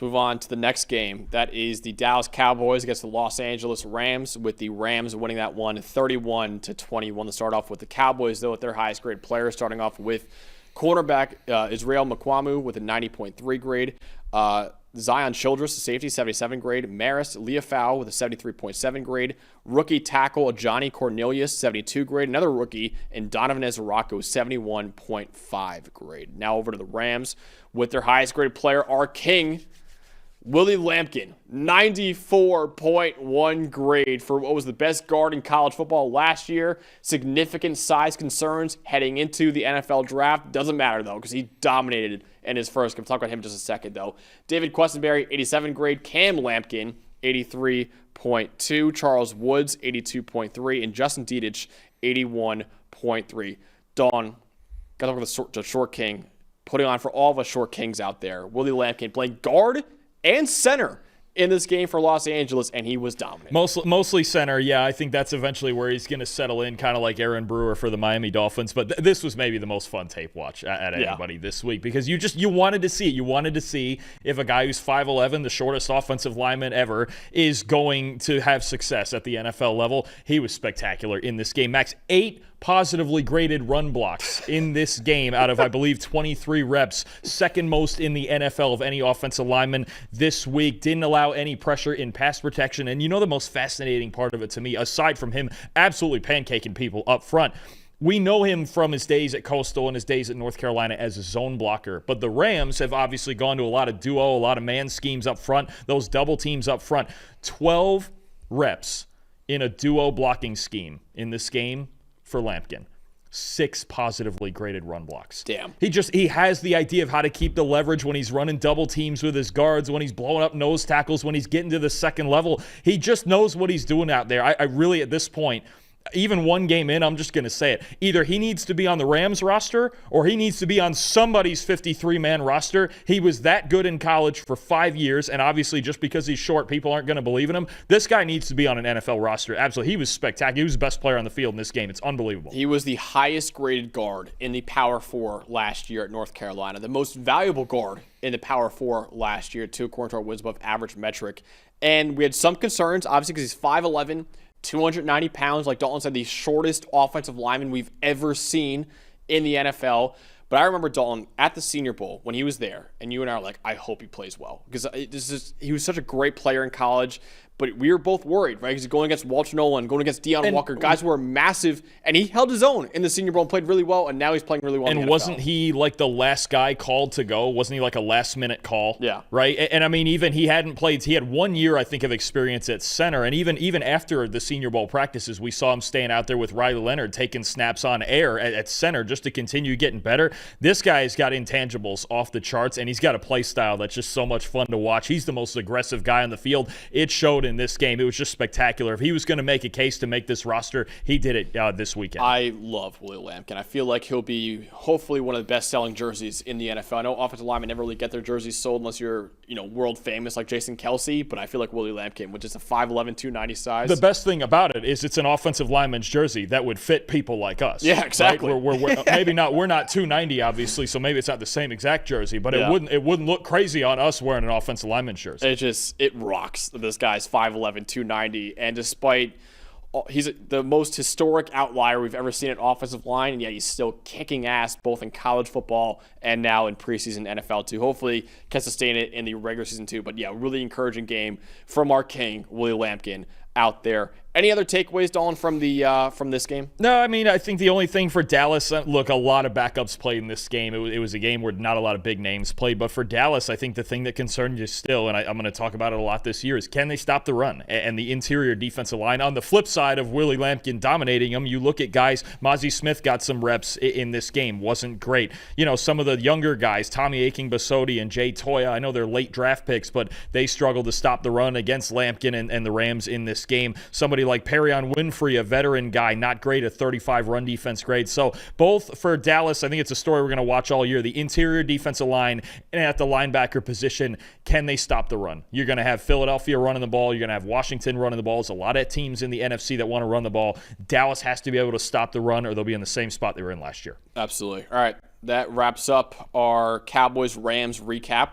Move on to the next game. That is the Dallas Cowboys against the Los Angeles Rams, with the Rams winning that one 31-21 to start off with. The Cowboys, though, with their highest grade player, starting off with cornerback Israel Mukuamu with a 90.3 grade. Zion Childress, the safety, 77 grade. Maris Leafau with a 73.7 grade. Rookie tackle Johnny Cornelius, 72 grade. Another rookie, and Donovan Ezerako, 71.5 grade. Now over to the Rams with their highest graded player, our king, Willie Lampkin, 94.1 grade for what was the best guard in college football last year. Significant size concerns heading into the NFL draft. Doesn't matter, though, because he dominated in his first. We'll talk about him in just a second, though. David Questenberry, 87 grade. Cam Lampkin, 83.2. Charles Woods, 82.3. And Justin Dedich, 81.3. Dawn, got to look at the short king, putting on for all of us short kings out there. Willie Lampkin playing guard and center in this game for Los Angeles, and he was dominant. Mostly center, yeah. I think that's eventually where he's going to settle in, kind of like Aaron Brewer for the Miami Dolphins. But this was maybe the most fun tape watch at anybody this week, because you wanted to see it. You wanted to see if a guy who's 5'11", the shortest offensive lineman ever, is going to have success at the NFL level. He was spectacular in this game. Max, 8 positively graded run blocks in this game out of, I believe, 23 reps. Second most in the NFL of any offensive lineman this week. Didn't allow any pressure in pass protection. And you know the most fascinating part of it to me, aside from him absolutely pancaking people up front, we know him from his days at Coastal and his days at North Carolina as a zone blocker. But the Rams have obviously gone to a lot of duo, a lot of man schemes up front, those double teams up front. 12 reps in a duo blocking scheme in this game for Lampkin. 6 positively graded run blocks. Damn. He has the idea of how to keep the leverage when he's running double teams with his guards, when he's blowing up nose tackles, when he's getting to the second level. He just knows what he's doing out there. I really, at this point, even one game in, I'm just going to say it. Either he needs to be on the Rams roster or he needs to be on somebody's 53-man roster. He was that good in college for 5 years, and obviously just because he's short, people aren't going to believe in him. This guy needs to be on an NFL roster. Absolutely. He was spectacular. He was the best player on the field in this game. It's unbelievable. He was the highest graded guard in the Power 4 last year at North Carolina. The most valuable guard in the Power 4 last year, too, according to our wins above average metric. And we had some concerns, obviously, because he's 5'11", 290 pounds, like Dalton said, the shortest offensive lineman we've ever seen in the NFL. But I remember Dalton at the Senior Bowl when he was there, and you and I are like, I hope he plays well, because he was such a great player in college. But we were both worried, right? Because he's going against Walter Nolan, going against Deion Walker, guys who are massive, and he held his own in the Senior Bowl and played really well, and now he's playing really well in the NFL. And wasn't he like the last guy called to go? Wasn't he like a last-minute call? Yeah. Right? And I mean, even he hadn't played. He had 1 year, I think, of experience at center, and even after the Senior Bowl practices, we saw him staying out there with Riley Leonard, taking snaps on air at center just to continue getting better. This guy's got intangibles off the charts, and he's got a play style that's just so much fun to watch. He's the most aggressive guy on the field. It showed in this game. It was just spectacular. If he was going to make a case to make this roster, he did it this weekend. I love Willie Lampkin. I feel like he'll be hopefully one of the best-selling jerseys in the NFL. I know offensive linemen never really get their jerseys sold unless you're, world famous like Jason Kelsey, but I feel like Willie Lampkin, which is a 5'11", 290 size. The best thing about it is it's an offensive lineman's jersey that would fit people like us. Yeah, exactly. Right? We're maybe not. We're not 290, obviously, so maybe it's not the same exact jersey, but it wouldn't look crazy on us wearing an offensive lineman's jersey. It rocks. This guy's 5'11", 290. And despite he's the most historic outlier we've ever seen at offensive line, and yet he's still kicking ass both in college football and now in preseason NFL too. Hopefully can sustain it in the regular season too. But yeah, really encouraging game from our king, Willie Lampkin, out there. Any other takeaways, Dalton, from this game? No, I mean, I think the only thing for Dallas, look, a lot of backups played in this game. It was a game where not a lot of big names played. But for Dallas, I think the thing that concerned you still, and I'm going to talk about it a lot this year, is can they stop the run and the interior defensive line? On the flip side of Willie Lampkin dominating them, you look at guys, Mozzie Smith got some reps in this game, wasn't great. Some of the younger guys, Tommy Aking-Basotti and Jay Toya, I know they're late draft picks, but they struggled to stop the run against Lampkin and the Rams in this game. Somebody like Perrion Winfrey, a veteran guy, not great at 35 run defense grade. So both for Dallas, I think it's a story we're going to watch all year. The interior defensive line and at the linebacker position, can they stop the run? You're going to have Philadelphia running the ball. You're going to have Washington running the ball. There's a lot of teams in the NFC that want to run the ball. Dallas has to be able to stop the run or they'll be in the same spot they were in last year. Absolutely. All right. That wraps up our Cowboys-Rams recap.